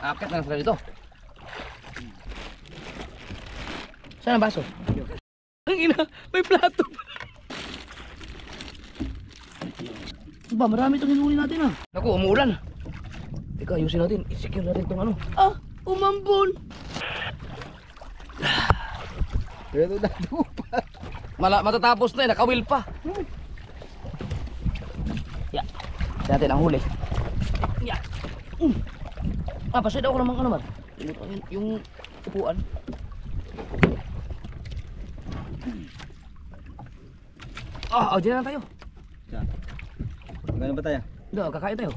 Akit na sila dito. Saan ang baso? Ang ina, may plato. Ba, marami itong hinuli natin ah. Naku, umuulan. Teka, ayusin natin. I-secure natin itong ano. Ah, umambon. Pero natupa. Matatapos na eh, nakawil pa. Ya. Siya natin ang huli. Ya. Pasid ako namang ano man. Yung upuan. Diyan na tayo. Gano'n ba tayo? Hindi, kakain tayo.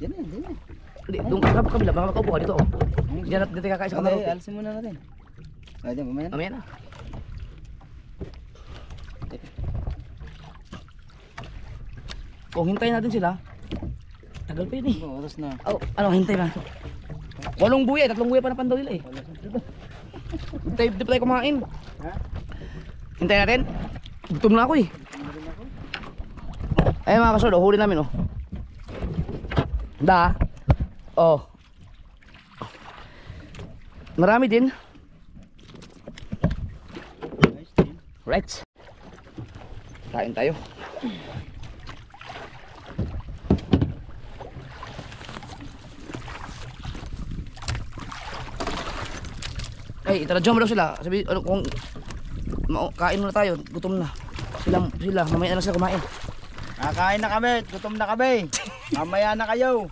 Diyan na, diyan na. Hindi, doon kabila, baka makaupo ka dito. Diyan natin kakain sa kamaro. Okay, alisin muna natin. Diyan, mamaya na. Mamaya na. Kung hintayin natin sila, tagal pa yun eh. Oras na. Ano, hintay na. 8 buya, 3 buya pa na pandaw nila eh. Hintay, di pa tayo kumain. Ha? Hintay natin. Gutom na ako eh. Ayun mga kasod, huli namin oh. Marami din. Right. Kain tayo. Ay, itaradyo mo daw sila. Sabi, ano, kung kain muna tayo, gutom na. Sila, mamaya na sila kumain. Kakain na kami, gutom na kami. Mamaya na kayo.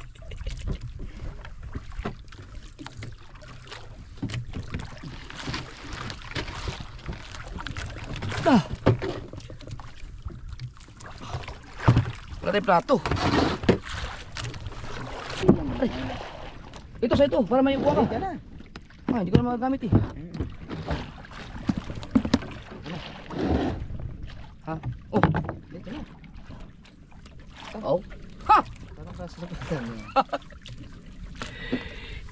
Wala tayong plato. Ay, ito sa ito, para may uwa ka. Hindi ko na magagamit eh. Ha? Oh. Oh. Ha! Parang kasasabitan mo.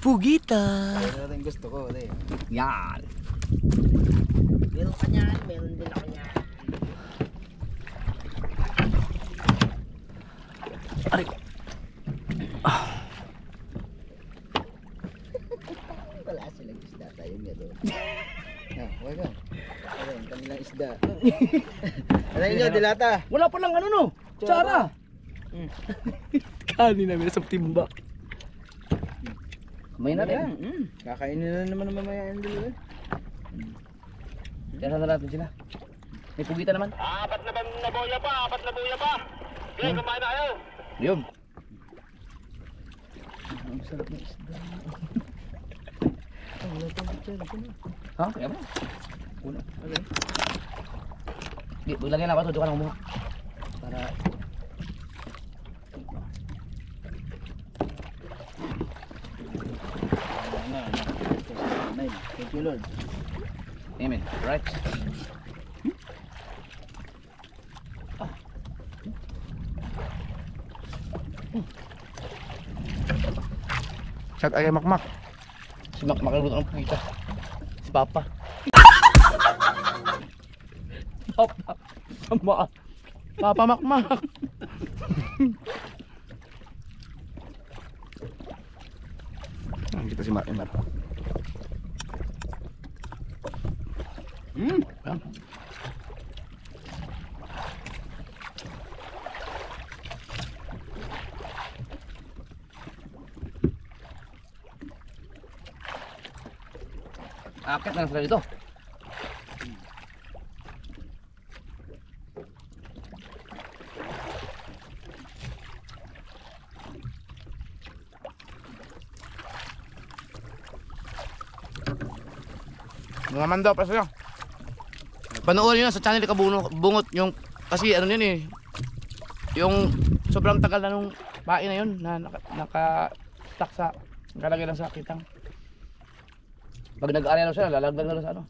Pugita. Ano rin gusto ko, ulit. Yan. Meron ka niyan, meron din ako niyan. Aray ko. Wala silang isda tayo meron. Wag ka. Ayan, kanilang isda. Aray nyo, dilata. Wala pa lang ano no? Tsara. Kanin namin sa timba. May natin. Kakainin na naman mamaya yung dalawa. Tira na natin sila. May pugita naman. 4 na buya pa. Okay, kumain na kayo. Yun. Ang sarap na isda. Wala pa dito. Ha? Kaya ba? Una. Okay. Di, lagyan na ako ito. Diyo ka na kumuha. Para... Thank you, Lord. Amen. Right. Shout ay makmak. Si makalimutan ng pugita. Si Papa. Papa. Sama. Papa makmak. Kita si Mak. Yan. Akit na sila dito. Mga manda pa sila. Panoorin nyo na sa channel Kabungot yung kasi ano yun eh. Yung sobrang tagal na nung pain na yun na naka-stuck sa nakalagay lang sa kitang. Pag nag-area lang sila, lalagdag na lang sa ano.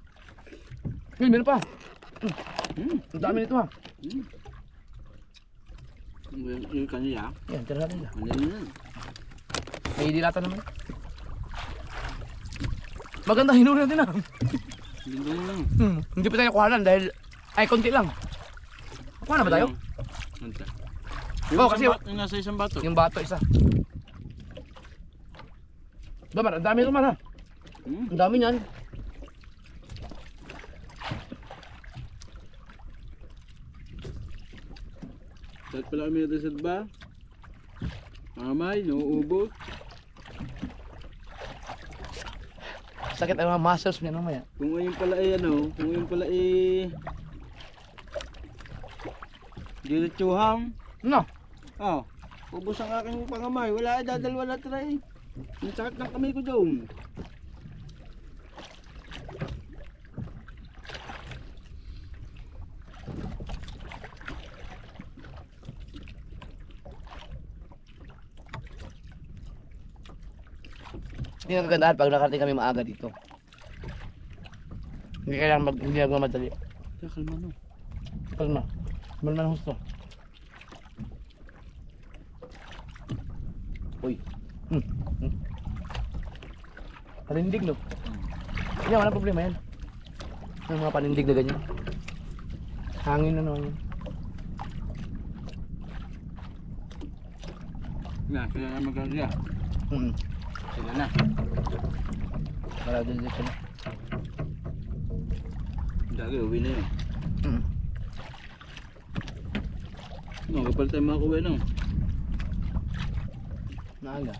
Meron pa. Ang dami nito ha. Yung kanila. Yan, tira natin lang. Ano yun? May dilata naman. Maganda hinuli natin ha. Lindong lang. Hindi pa tayo kuhanan dahil ay konti lang. Kuha na ba tayo? Yung Oo, kasi yung nasa isang bato. yung bato isa. Dapat, ang dami naman ha. Ang dami niyan. Saan pala kami natin ba? Mamay, nauubos. Sakit ang mga muscles niya mamaya. Kung ngayon pala ay ano, kung ngayon pala ay diretsuhang. No. Oh, ubos ang aking pangamay. Wala ay dadalwa na try. Ang sakit ng kamay ko doon. Hindi na kagandahan pag nakarating kami maaga dito. Hindi kailangan hindi nagmamadali. Kaya kalma no. Kalma. Kalma ng husto. Uy. Panindig no? Yan, walang problema yan. Yung mga panindig na ganyan. Hangin na naman yan. Na, kaya na magkakaya. Sila na. Para din dito na. Dagi, uwi na yun. Mm. No, kapal tayo makakuwi no. Naaga.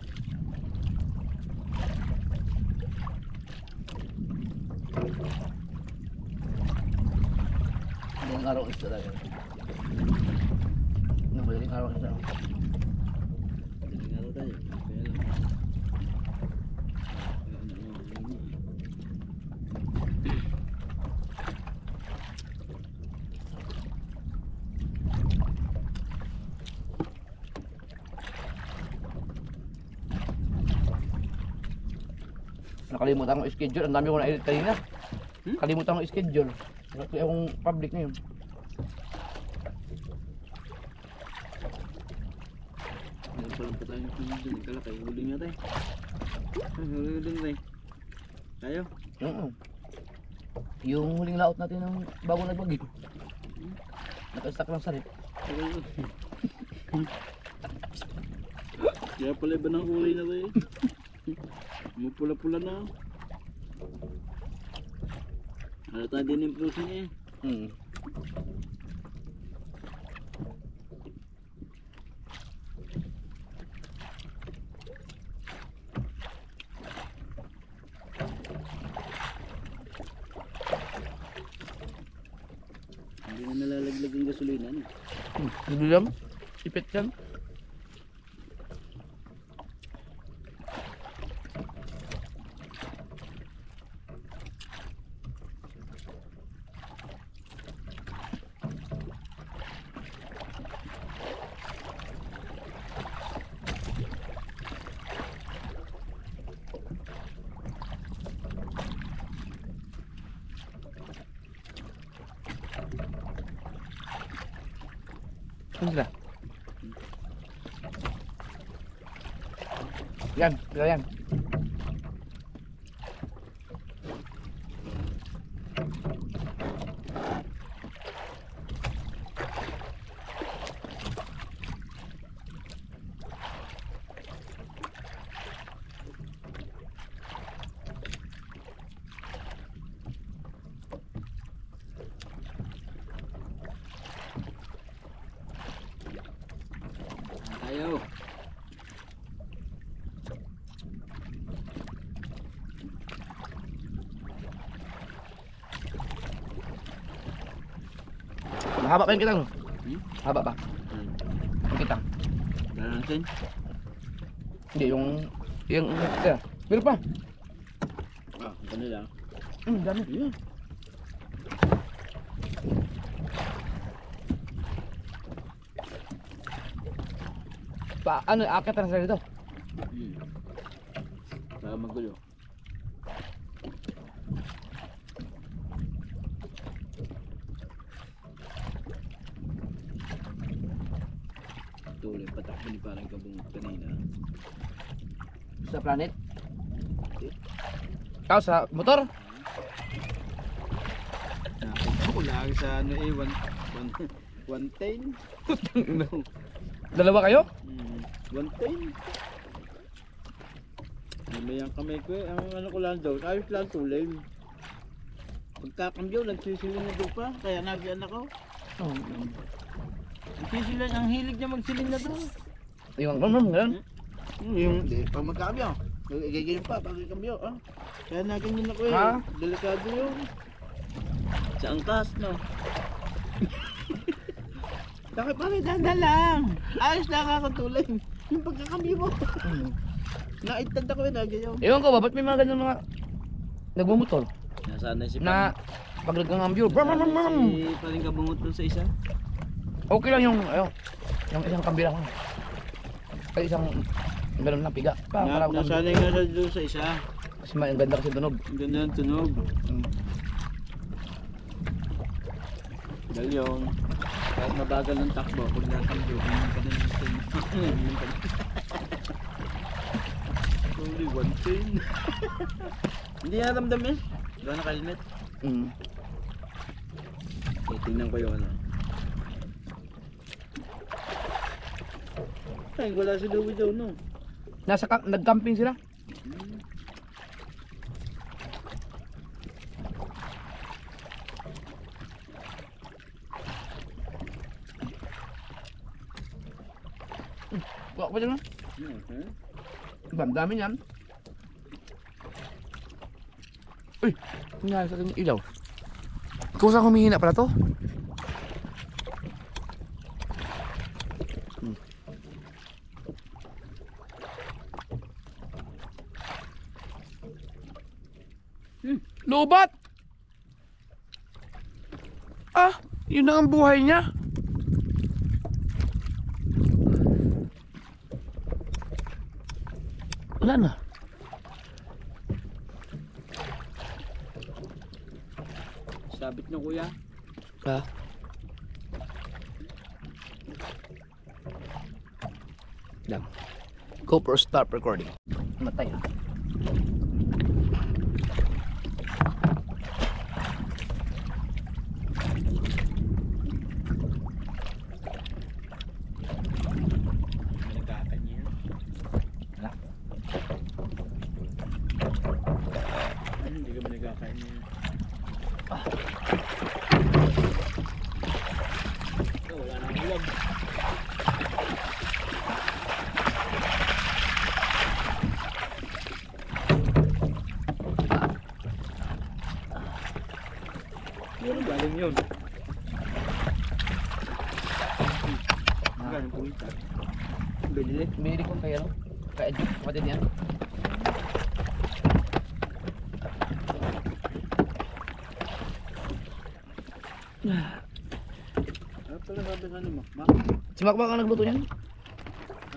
Madaling araw isda talaga. Madaling araw isda. Daling araw tayo. Kaya lang. Nakalimutan ko schedule. Ang dami ko na-edit kanina. Kalimutan ko schedule. Kaya akong public na yun. Meron pa lang pa tayong dun. Kalakay, huling nga tayo. Huling tayo. Tayo? Oo. Yung huling laot natin ng bago nagbagyo. Naka-stack lang sa rep. Kaya pala iba ng kulay na tayo. Mapula-pula na. Ano tayo din yung protein eh. Hindi na nalalaglag yung gasolina. No? Hindi lang. Ipit yan. Ano sila? Yan, sila yan. Tayo. Mahaba pa yung kitang. Haba pa. Yung kitang. Dala natin. Hindi, yung... Yeah. Meron pa. Ah, ano lang. Dami. Yeah. Pa, ano, akit na sila dito. Para magulo. Tuloy, patakbo ni parang kabungot kanina. Sa planet. Ikaw sa motor? Nakita ko lang sa ano eh, 110. Dalawa kayo? 110. Mamayang kamay ko eh. Ang ano ko lang daw, ayos lang tulay. Pagkakambyo, nagsisiling na daw pa. Kaya nabiyan ako. Oh. Nagsisiling, ang hilig niya magsiling na daw. Yung ganun. Yung, pag magkakambyo, gagawin pa, pag kambyo. Ah. Kaya naganyan ako eh. Ha? Delikado yun. Sa angkas, no? Bakit pa rin dandan lang? Ayos lang kakatulay. Yung pagkakambyo mo. Naitad ako yun, nagayaw. Ewan ko ba, ba't may mga ganun mga nagmumotor Nasaan si na pag nagkangambyo, brum brum brum brum. Si paling kabungot dun sa isa. Okay lang yung, yung isang kambyo lang. Ay isang ganun lang piga. Nasanay nga siya dun sa isa. Kasi ang ganda kasi tunog. Ang ganda ng tunog. Galyong. Kahit mabagal ng takbo, pag nakambyo, ganyan ka na ng tunog. Only one thing. Hindi na ramdam eh. Gano'n naka-helmet. Okay, tingnan ko yung ano. Ay, wala si Louie daw no. Nag-camping sila. Wala pa dyan. Ang dami niyan. Uy, nangyari sa ating ilaw. Kung saan humihina pala to? Lobat! Ah, yun na ang buhay niya. Wala na. Sabit na kuya. Ha? Lang. GoPro stop recording. Matay ha. Nagkakanya. Wala. Hindi ka ba nagkakanya? Wala nang uwag. Ano galing yun? Galing pumunta. Binili? Binili ko kaya no? Kaya kapatid yan. Ano pala sabi nga ni Makmak? Si Makmak ang nagluto niyan?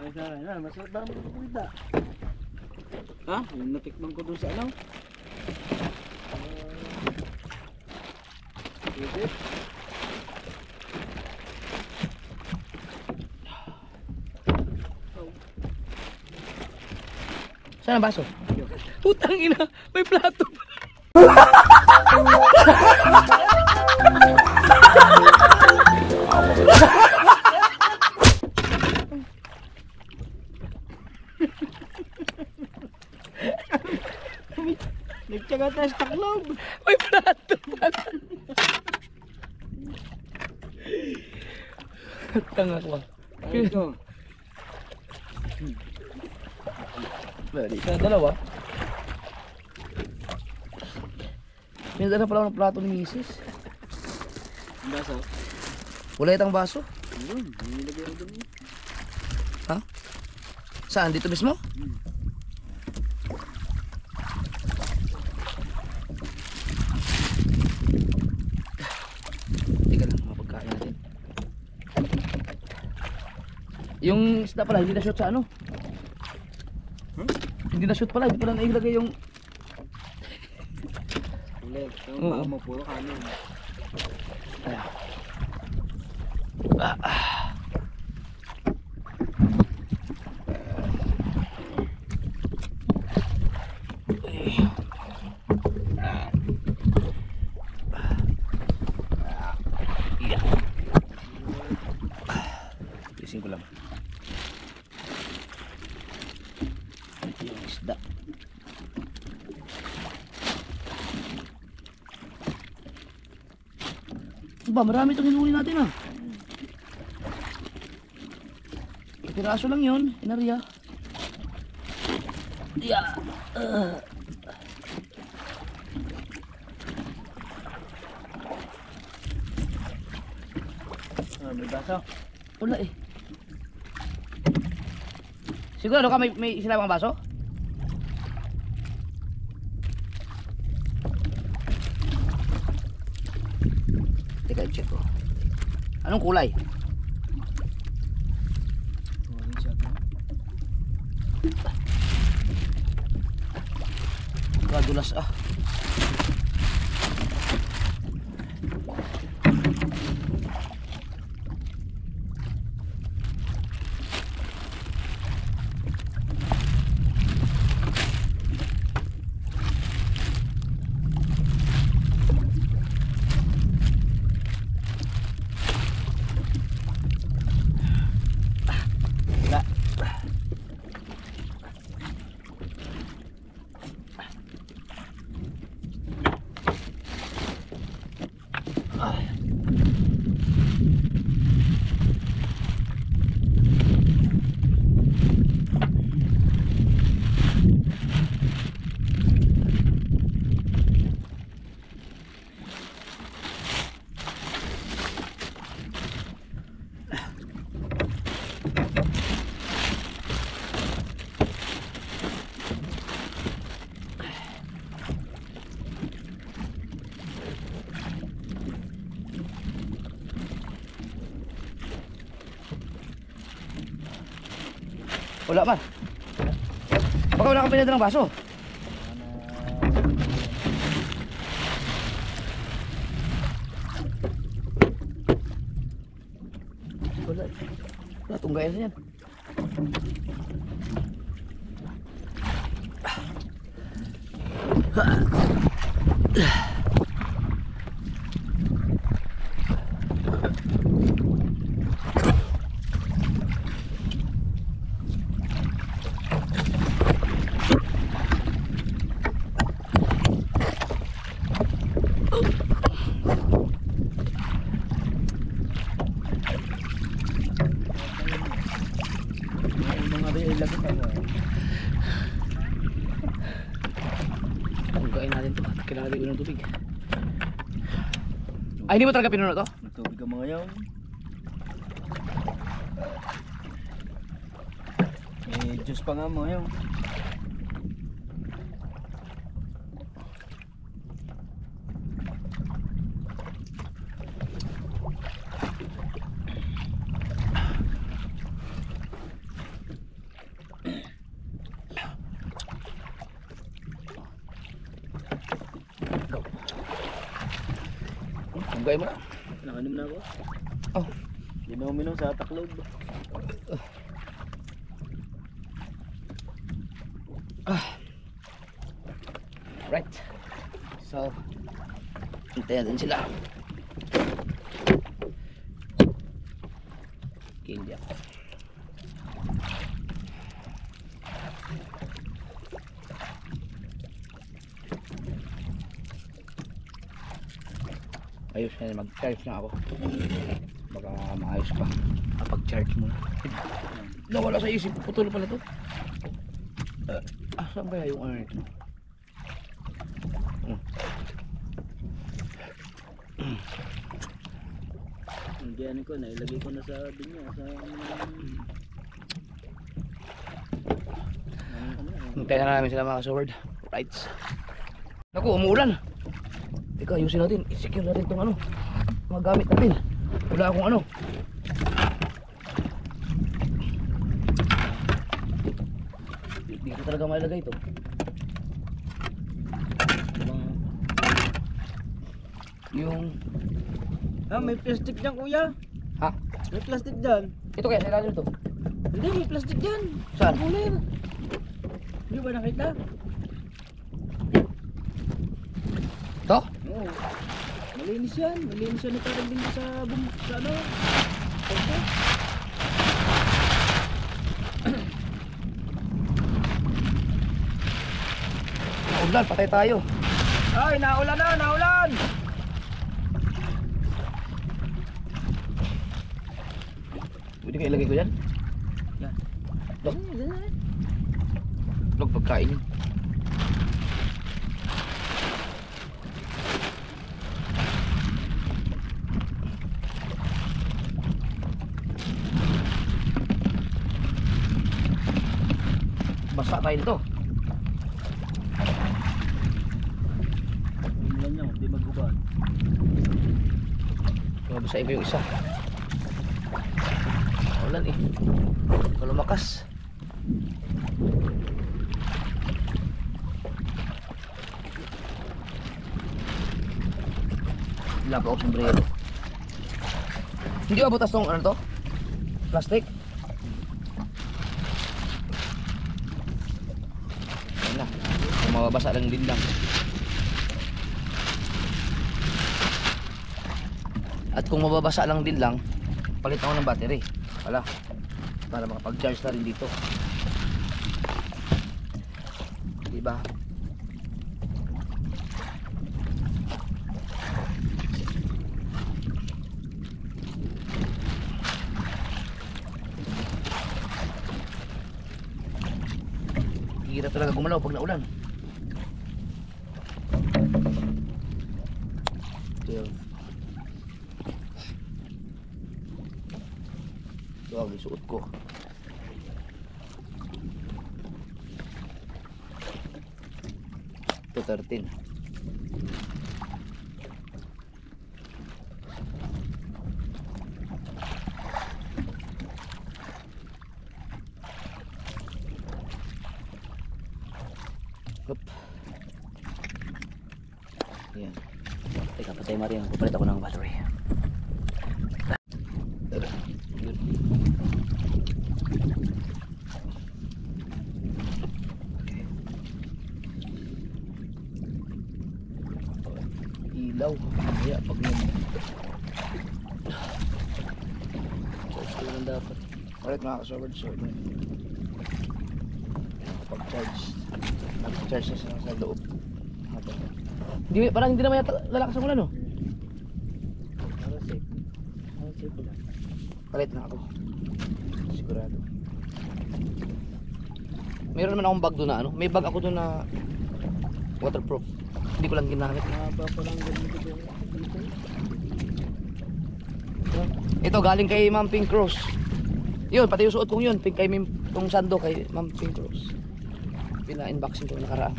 Ay, saray na. Masarap ba ang pumunta? Ha? Yung natikman ko dun sa ano? Pwede? Saan ang baso? Putang ina, may plato. Nagtsaga tayo sa taklob. May plato pala. Tanga ko. Ayun ko. Sa dalawa. Pinadala pala ako ng plato ni Mrs. Ang baso? Ulit ang baso. Ayun, nilagay ako dun. Ha? Saan? Dito mismo? Teka lang, mga pagkain natin. Yung isda pala, hindi na shoot sa ano? Hindi na shoot pala, hindi pala nailagay yung... Ulit, yung Oo. baka mo puro kanin. Ayan. Tisin ko lang. Yung isda. Ba, marami itong hinuli natin ah. Piraso lang yun, inarya. Yeah. May baso. Wala eh. Siguro ka may silabang baso? Teka, check ko. Anong kulay? Kadulas ah. Wala man. Baka wala kang pinadalang baso. Wala. Wala, tunggayan na yan. Tunggain natin to. Kailangan natin ng tubig. Ay, hindi mo talaga pinuno to? Tubig ang mga yaw. May juice pa nga mga yaw. Tunggain mo na. Nakanim na ako. Oh. Minom sa taklog. Right. So, hintayin natin sila. Hindi ako. Ayos na, mag-charge na ako. Baka maayos pa. Kapag-charge mo na. Nawala sa isip, putol pala to. Saan ba yung ano nito? Hindi ano ko na, ilagay ko na sa binyo. Hintayin na namin sila mga kasaward. Rights. Naku, umuulan. Teka, ayusin natin. I-secure natin itong ano. Mga gamit natin. Wala akong ano. Hindi ko talaga mailagay ito. Yung... May plastic dyan kuya. Ha? May plastic dyan. Ito kaya, sa ilalim ito. Hindi, may plastic dyan. Saan? Kulir. Hindi ba nakita? Ito? Oo. Malinis yan. Malinis yan. Parang din sa ano. Okay. Ulan, patay tayo. Ay, naulan na, naulan! Pwede kayo ilagay ko yan? Yan. Log. Yan. Log pagkain yun. Basa tayo nito. Yan nyo, di magubad. Babasahin ko yung isa. Ulan eh. Kalumakas. Wala pa ako sombrero. Hindi ba butas tong ano to? Plastic? Ayun na. Kung mababasa lang din lang. At kung mababasa lang din lang, palit ako ng battery. Wala. Para makapag-charge na rin dito. Diba? Hirap talaga gumalaw pag naulan. Yun. Ito ang isuot ko. Ito 13. Hop. Yan. Teka, patay Maria. Papalit ako ng battery. Yun. Ilaw. Kaya pag charge ko lang dapat. Alright mga ka-sword sword. Pag-charge. Nag-charge na siya sa loob. Hindi, parang hindi naman yata lalakas ang ulan, no? Para safe. Para safe lang. Palit na ako. Sigurado. Meron naman akong bag doon na ano. May bag ako doon na waterproof. Hindi ko lang ginamit. Mahaba pa lang ganito dito. Ito galing kay Ma'am Pink Rose. Yun, pati yung suot kong yun. Pink kay tong sando kay Ma'am Pink Rose. Pina-unboxing ko nakaraan.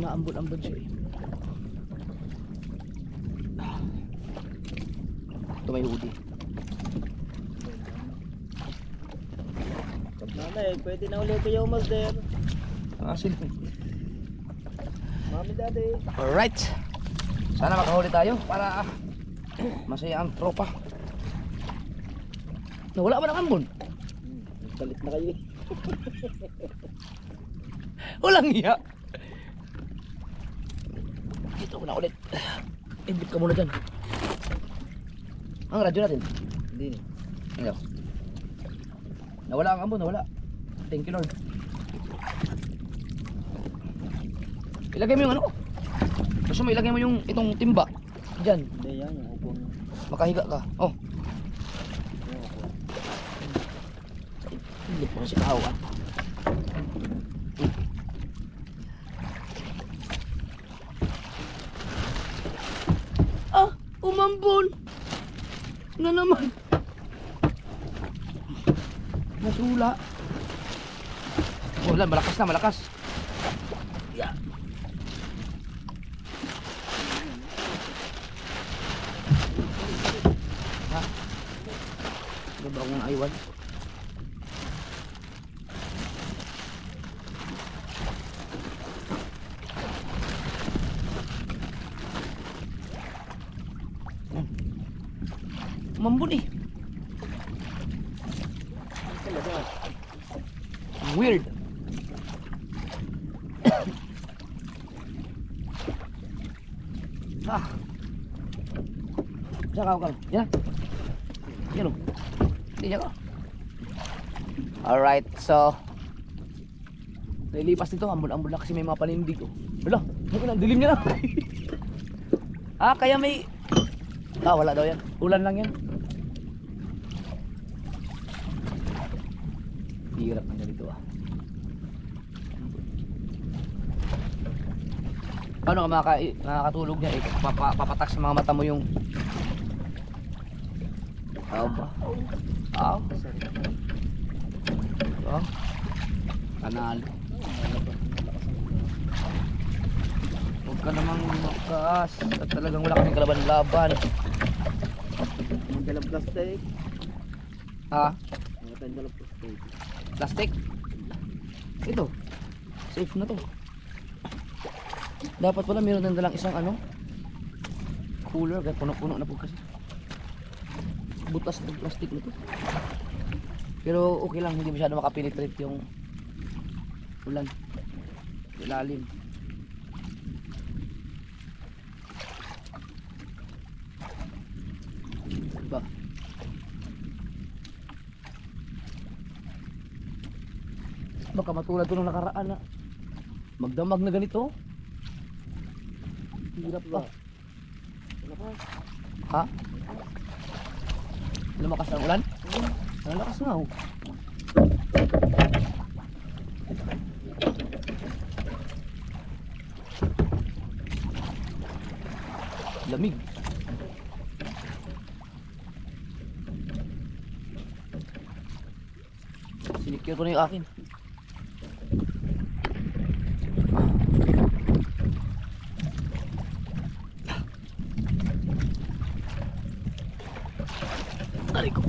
Maambon-ambon siya eh. Ito may hoodie. Nanay, pwede na ulit kayo master. Ang asin. Mami daddy. Alright. Sana makahuli tayo para masaya ang tropa. Nawala ba ng ambon? Balik na kayo. Walang iya. Dito ko na ulit. Indip ka muna dyan. Ang radyo natin. Hindi ni. Ayaw. Nawala ang ambon, nawala. Thank you Lord. Ilagay mo yung ano. Gusto mo ilagay mo yung itong timba. Diyan. Hindi yan, yung upong. Makahiga ka. Oh. Yung upong. Hindi po kasi kahawa. Ah! Umambon! Na naman. Nasula. Oh, lan, malakas na, malakas. Yeah. Ha? Ano ba akong aiwan? Umambon eh. Weird. Ah. Diyan ka. Yan. Yan o. Diyan ka. Alright, so nilipas nito, ambon-ambon na kasi may mga panindig. Wala, dilim niya na. Ah, kaya may Ah, wala daw yan. Ulan lang yan. Hirap na ganito ah. Paano ka makakatulog niya? Papatak sa mga mata mo yung... Aw ba? Aw? Aw? Kanalo. Huwag ka namang makas. At talagang wala kaming kalaban-laban. Ang dalang plastic. Ha? Ang dalang plastic. Plastic? Ito. Safe na to. Dapat pala meron din dalang isang ano cooler. Puno-puno na po kasi. Butas ng plastic na to. Pero okay lang. Hindi masyado makapenetrate yung ulan. Ilalim. Diba? Baka matulad ko nung nakaraan na magdamag na ganito. Hirap pa. Ha? Lumakas ang ulan? Lumakas nga oh. Lamig. Sinikir ko na yung akin. Aray ko.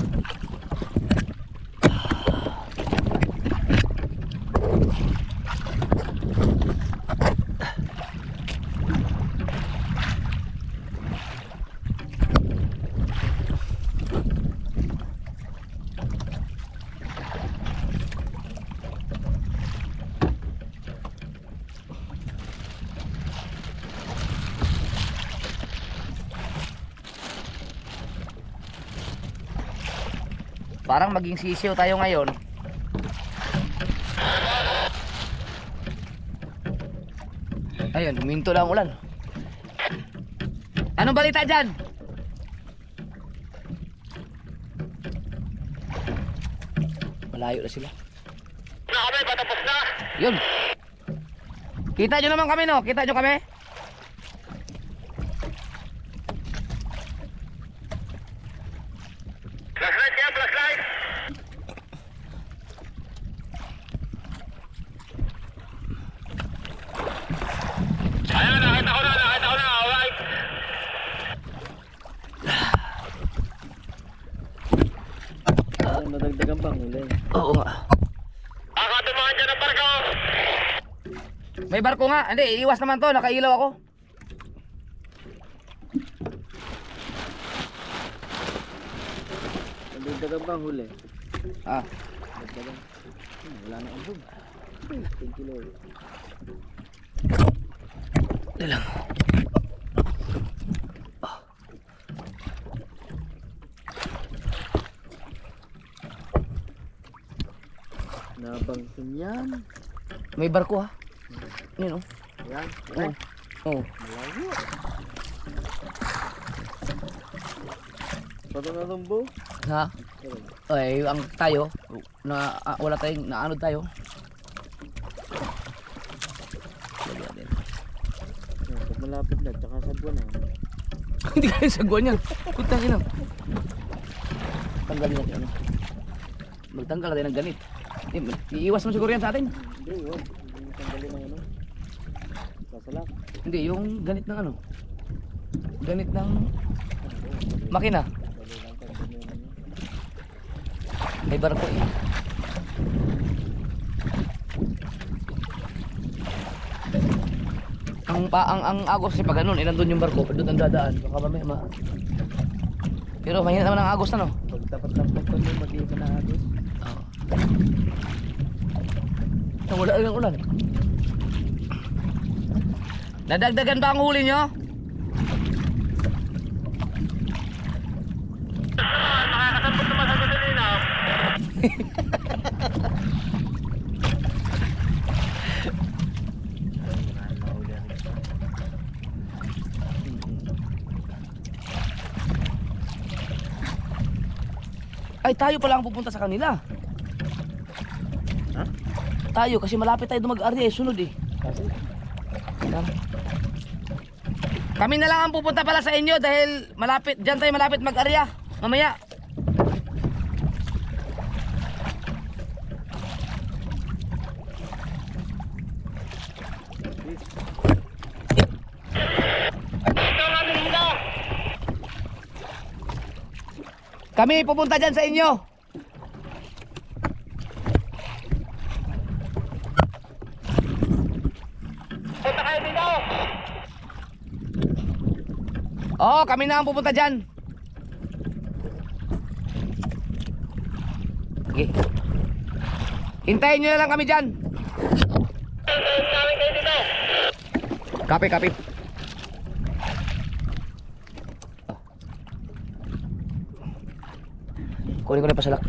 Parang maging sisiw tayo ngayon. Ayun, huminto lang ang ulan. Anong balita dyan? Malayo na sila. Na kami, patapos na. Yun. Kita nyo naman kami no? Kita nyo kami? Flashlight yan, flashlight. Ayun, nakita ko na, alright. Ang nadagdagan bang huli? Oo nga. Akatumahan dyan ang barko. May barko nga. Hindi, iiwas naman to. Nakailaw ako. Nadagdagan bang huli? Ah, Nadagdagan. Wala na ang bug. Thank you Lord. hindi lang. Nabangsin yan. May barko ha. Yun oh. Yan. Oo. Oo. Malayo. Pato na tumbo. Ha? Ay, ang tayo na wala tayong naanod tayo. Lagyan natin. Pag malapit na, tsaka sagwan na. Hindi kaya sagwan yan. Putang ina. Tanggalin natin ano. Magtanggal natin ng ganit. Iiwas mo siguro yan sa atin. Hindi, yun. Yung tanggalin ng ano. Sasalak. Hindi, yung ganit ng ano. Ganit ng makina. Dali lang tanggalin yung ano. May barko eh. Ang agos kasi pag ganun, nandun yung barko, doon ang dadaan. Baka mamaya Pero mahina naman ang agos na no. Pag tapat-tapat pa mo, mag-iiba na agos. Oo. Wala lang ulan. Nadagdagan ba ang huli nyo? Nakakasampot naman sa gasolina. Ay, tayo pala ang pupunta sa kanila. Ha? Tayo, kasi malapit tayo mag-area, sunod eh. Kami na lang ang pupunta pala sa inyo dahil malapit, dyan tayo malapit mag-area. Mamaya. Kami pupunta dyan sa inyo. Punta kayo dito. Oo, kami na ang pupunta dyan. Sige. Hintayin nyo na lang kami dyan. Kami kayo dito. Copy, copy. Kunin ko na yung pasalak.